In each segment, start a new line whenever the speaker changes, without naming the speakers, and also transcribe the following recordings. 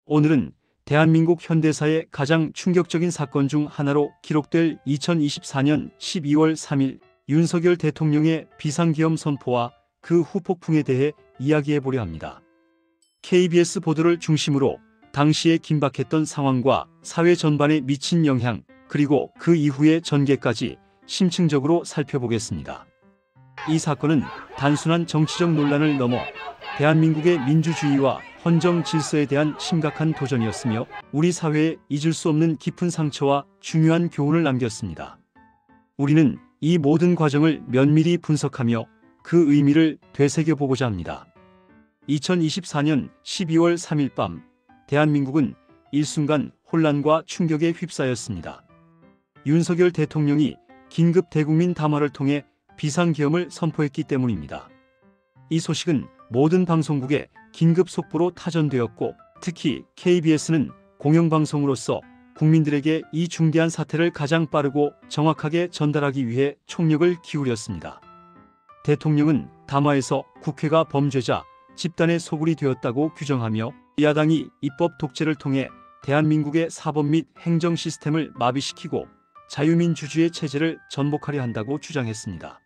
오늘은 대한민국 현대사의 가장 충격적인 사건 중 하나로 기록될 2024년 12월 3일 윤석열 대통령의 비상계엄 선포와 그 후폭풍에 대해 이야기해 보려 합니다. KBS 보도를 중심으로 당시에 긴박했던 상황과 사회 전반에 미친 영향, 그리고 그 이후의 전개까지 심층적으로 살펴보겠습니다. 이 사건은 단순한 정치적 논란을 넘어 대한민국의 민주주의와 헌정 질서에 대한 심각한 도전이었으며 우리 사회에 잊을 수 없는 깊은 상처와 중요한 교훈을 남겼습니다. 우리는 이 모든 과정을 면밀히 분석하며 그 의미를 되새겨보고자 합니다. 2024년 12월 3일 밤 대한민국은 일순간 혼란과 충격에 휩싸였습니다. 윤석열 대통령이 긴급 대국민 담화를 통해 비상계엄을 선포했기 때문입니다. 이 소식은 모든 방송국에 긴급 속보로 타전되었고, 특히 KBS는 공영방송으로서 국민들에게 이 중대한 사태를 가장 빠르고 정확하게 전달하기 위해 총력을 기울였습니다. 대통령은 담화에서 국회가 범죄자, 집단의 소굴이 되었다고 규정하며 야당이 입법 독재를 통해 대한민국의 사법 및 행정 시스템을 마비시키고 자유민주주의 체제를 전복하려 한다고 주장했습니다.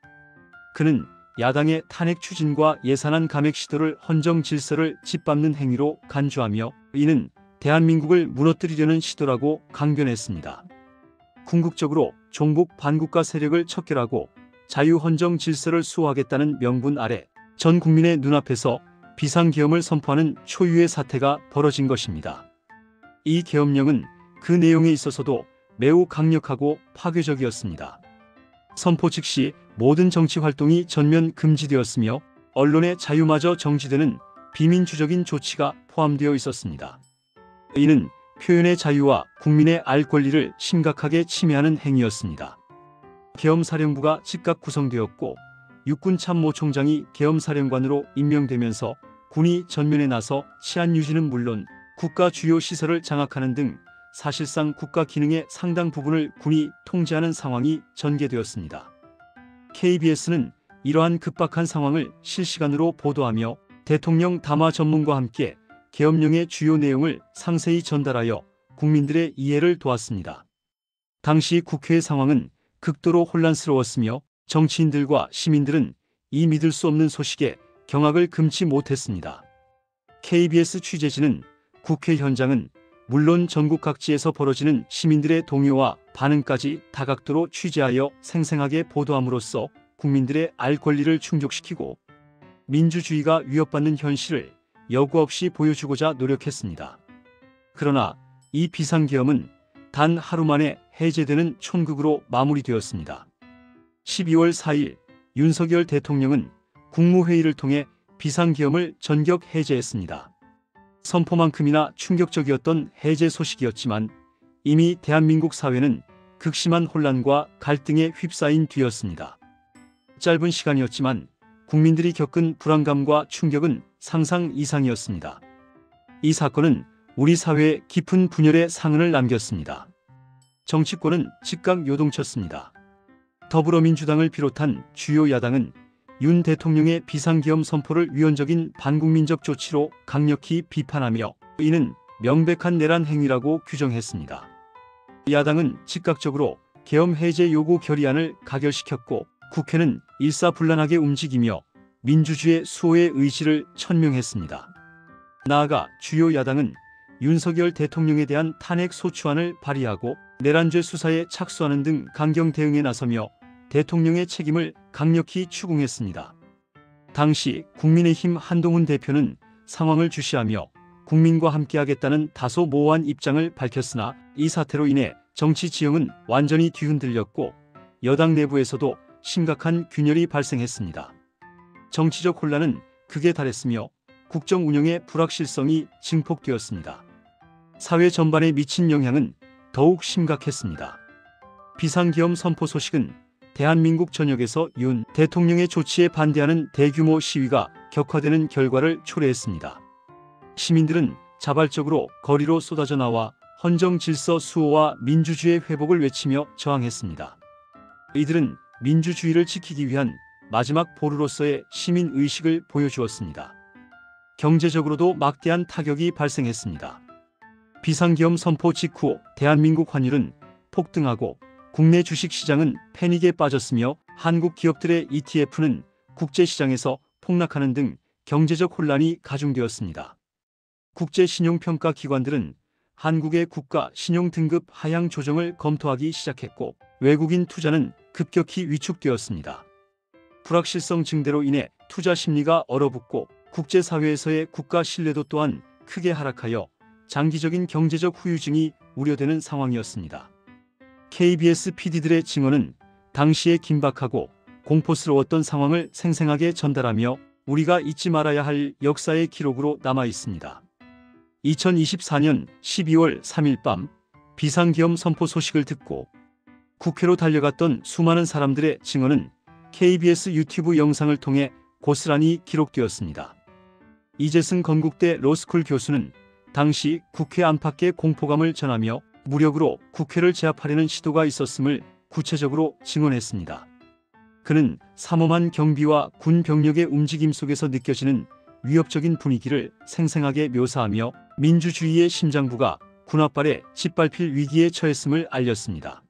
그는 야당의 탄핵 추진과 예산안 감액 시도를 헌정 질서를 짓밟는 행위로 간주하며 이는 대한민국을 무너뜨리려는 시도라고 강변했습니다. 궁극적으로 종북 반국가 세력을 척결하고 자유헌정 질서를 수호하겠다는 명분 아래 전 국민의 눈앞에서 비상계엄을 선포하는 초유의 사태가 벌어진 것입니다. 이 계엄령은 그 내용에 있어서도 매우 강력하고 파괴적이었습니다. 선포 즉시 모든 정치 활동이 전면 금지되었으며 언론의 자유마저 정지되는 비민주적인 조치가 포함되어 있었습니다. 이는 표현의 자유와 국민의 알 권리를 심각하게 침해하는 행위였습니다. 계엄사령부가 즉각 구성되었고 육군참모총장이 계엄사령관으로 임명되면서 군이 전면에 나서 치안 유지는 물론 국가 주요 시설을 장악하는 등 사실상 국가 기능의 상당 부분을 군이 통제하는 상황이 전개되었습니다. KBS는 이러한 급박한 상황을 실시간으로 보도하며 대통령 담화 전문과 함께 계엄령의 주요 내용을 상세히 전달하여 국민들의 이해를 도왔습니다. 당시 국회의 상황은 극도로 혼란스러웠으며 정치인들과 시민들은 이 믿을 수 없는 소식에 경악을 금치 못했습니다. KBS 취재진은 국회 현장은 물론 전국 각지에서 벌어지는 시민들의 동요와 반응까지 다각도로 취재하여 생생하게 보도함으로써 국민들의 알 권리를 충족시키고 민주주의가 위협받는 현실을 여과 없이 보여주고자 노력했습니다. 그러나 이 비상계엄은 단 하루 만에 해제되는 촌극으로 마무리되었습니다. 12월 4일 윤석열 대통령은 국무회의를 통해 비상계엄을 전격 해제했습니다. 선포만큼이나 충격적이었던 해제 소식이었지만 이미 대한민국 사회는 극심한 혼란과 갈등에 휩싸인 뒤였습니다. 짧은 시간이었지만 국민들이 겪은 불안감과 충격은 상상 이상이었습니다. 이 사건은 우리 사회에 깊은 분열의 상흔을 남겼습니다. 정치권은 즉각 요동쳤습니다. 더불어민주당을 비롯한 주요 야당은 윤 대통령의 비상계엄 선포를 위헌적인 반국민적 조치로 강력히 비판하며 이는 명백한 내란 행위라고 규정했습니다. 야당은 즉각적으로 계엄 해제 요구 결의안을 가결시켰고 국회는 일사불란하게 움직이며 민주주의 수호의 의지를 천명했습니다. 나아가 주요 야당은 윤석열 대통령에 대한 탄핵 소추안을 발의하고 내란죄 수사에 착수하는 등 강경 대응에 나서며 대통령의 책임을 강력히 추궁했습니다. 당시 국민의힘 한동훈 대표는 상황을 주시하며 국민과 함께하겠다는 다소 모호한 입장을 밝혔으나 이 사태로 인해 정치 지형은 완전히 뒤흔들렸고 여당 내부에서도 심각한 균열이 발생했습니다. 정치적 혼란은 극에 달했으며 국정 운영의 불확실성이 증폭되었습니다. 사회 전반에 미친 영향은 더욱 심각했습니다. 비상계엄 선포 소식은 대한민국 전역에서 윤 대통령의 조치에 반대하는 대규모 시위가 격화되는 결과를 초래했습니다. 시민들은 자발적으로 거리로 쏟아져 나와 헌정 질서 수호와 민주주의 회복을 외치며 저항했습니다. 이들은 민주주의를 지키기 위한 마지막 보루로서의 시민의식을 보여주었습니다. 경제적으로도 막대한 타격이 발생했습니다. 비상계엄 선포 직후 대한민국 환율은 폭등하고 국내 주식시장은 패닉에 빠졌으며 한국 기업들의 ETF는 국제시장에서 폭락하는 등 경제적 혼란이 가중되었습니다. 국제신용평가기관들은 한국의 국가 신용등급 하향 조정을 검토하기 시작했고 외국인 투자는 급격히 위축되었습니다. 불확실성 증대로 인해 투자 심리가 얼어붙고 국제사회에서의 국가 신뢰도 또한 크게 하락하여 장기적인 경제적 후유증이 우려되는 상황이었습니다. KBS PD들의 증언은 당시의 긴박하고 공포스러웠던 상황을 생생하게 전달하며 우리가 잊지 말아야 할 역사의 기록으로 남아 있습니다. 2024년 12월 3일 밤 비상계엄 선포 소식을 듣고 국회로 달려갔던 수많은 사람들의 증언은 KBS 유튜브 영상을 통해 고스란히 기록되었습니다. 이재승 건국대 로스쿨 교수는 당시 국회 안팎의 공포감을 전하며 무력으로 국회를 제압하려는 시도가 있었음을 구체적으로 증언했습니다. 그는 삼엄한 경비와 군 병력의 움직임 속에서 느껴지는 위협적인 분위기를 생생하게 묘사하며 민주주의의 심장부가 군합발에 짓밟힐 위기에 처했음을 알렸습니다.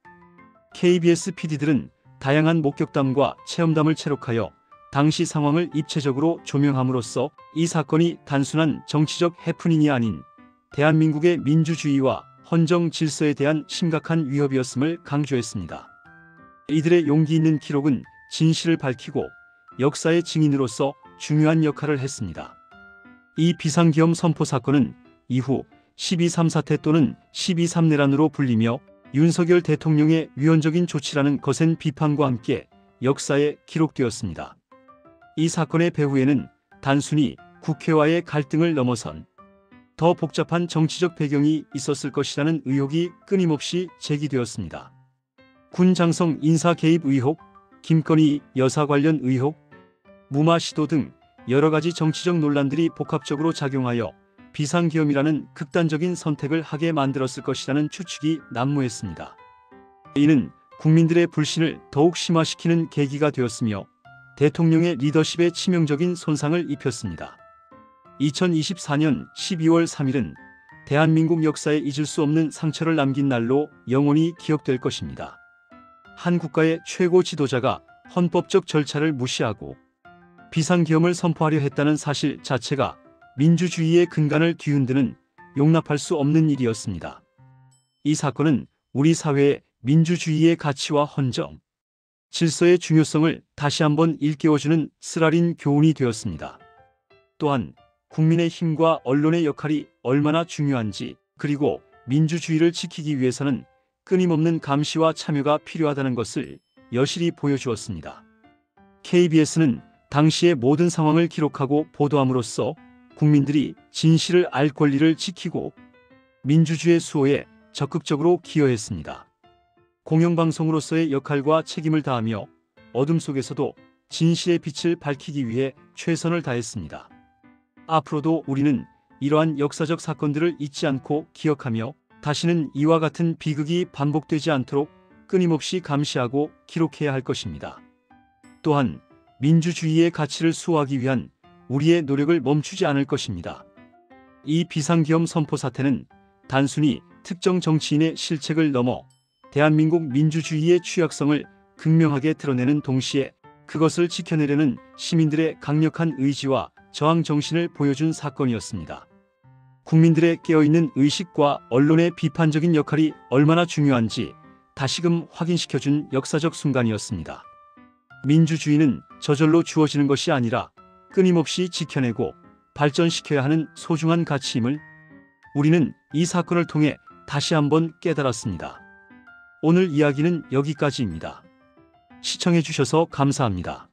KBS PD들은 다양한 목격담과 체험담을 채록하여 당시 상황을 입체적으로 조명함으로써 이 사건이 단순한 정치적 해프닝이 아닌 대한민국의 민주주의와 헌정 질서에 대한 심각한 위협이었음을 강조했습니다. 이들의 용기 있는 기록은 진실을 밝히고 역사의 증인으로서 중요한 역할을 했습니다. 이 비상계엄 선포 사건은 이후 12.3 사태 또는 12.3 내란으로 불리며 윤석열 대통령의 위헌적인 조치라는 거센 비판과 함께 역사에 기록되었습니다. 이 사건의 배후에는 단순히 국회와의 갈등을 넘어선 더 복잡한 정치적 배경이 있었을 것이라는 의혹이 끊임없이 제기되었습니다. 군 장성 인사 개입 의혹, 김건희 여사 관련 의혹, 무마 시도 등 여러 가지 정치적 논란들이 복합적으로 작용하여 비상계엄이라는 극단적인 선택을 하게 만들었을 것이라는 추측이 난무했습니다. 이는 국민들의 불신을 더욱 심화시키는 계기가 되었으며 대통령의 리더십에 치명적인 손상을 입혔습니다. 2024년 12월 3일은 대한민국 역사에 잊을 수 없는 상처를 남긴 날로 영원히 기억될 것입니다. 한 국가의 최고 지도자가 헌법적 절차를 무시하고 비상계엄을 선포하려 했다는 사실 자체가 민주주의의 근간을 뒤흔드는 용납할 수 없는 일이었습니다. 이 사건은 우리 사회의 민주주의의 가치와 헌정, 질서의 중요성을 다시 한번 일깨워주는 쓰라린 교훈이 되었습니다. 또한 국민의 힘과 언론의 역할이 얼마나 중요한지, 그리고 민주주의를 지키기 위해서는 끊임없는 감시와 참여가 필요하다는 것을 여실히 보여주었습니다. KBS는 당시의 모든 상황을 기록하고 보도함으로써 국민들이 진실을 알 권리를 지키고 민주주의 수호에 적극적으로 기여했습니다. 공영방송으로서의 역할과 책임을 다하며 어둠 속에서도 진실의 빛을 밝히기 위해 최선을 다했습니다. 앞으로도 우리는 이러한 역사적 사건들을 잊지 않고 기억하며 다시는 이와 같은 비극이 반복되지 않도록 끊임없이 감시하고 기록해야 할 것입니다. 또한 민주주의의 가치를 수호하기 위한 우리의 노력을 멈추지 않을 것입니다. 이 비상계엄 선포 사태는 단순히 특정 정치인의 실책을 넘어 대한민국 민주주의의 취약성을 극명하게 드러내는 동시에 그것을 지켜내려는 시민들의 강력한 의지와 저항 정신을 보여준 사건이었습니다. 국민들의 깨어있는 의식과 언론의 비판적인 역할이 얼마나 중요한지 다시금 확인시켜준 역사적 순간이었습니다. 민주주의는 저절로 주어지는 것이 아니라 끊임없이 지켜내고 발전시켜야 하는 소중한 가치임을 우리는 이 사건을 통해 다시 한번 깨달았습니다. 오늘 이야기는 여기까지입니다. 시청해 주셔서 감사합니다.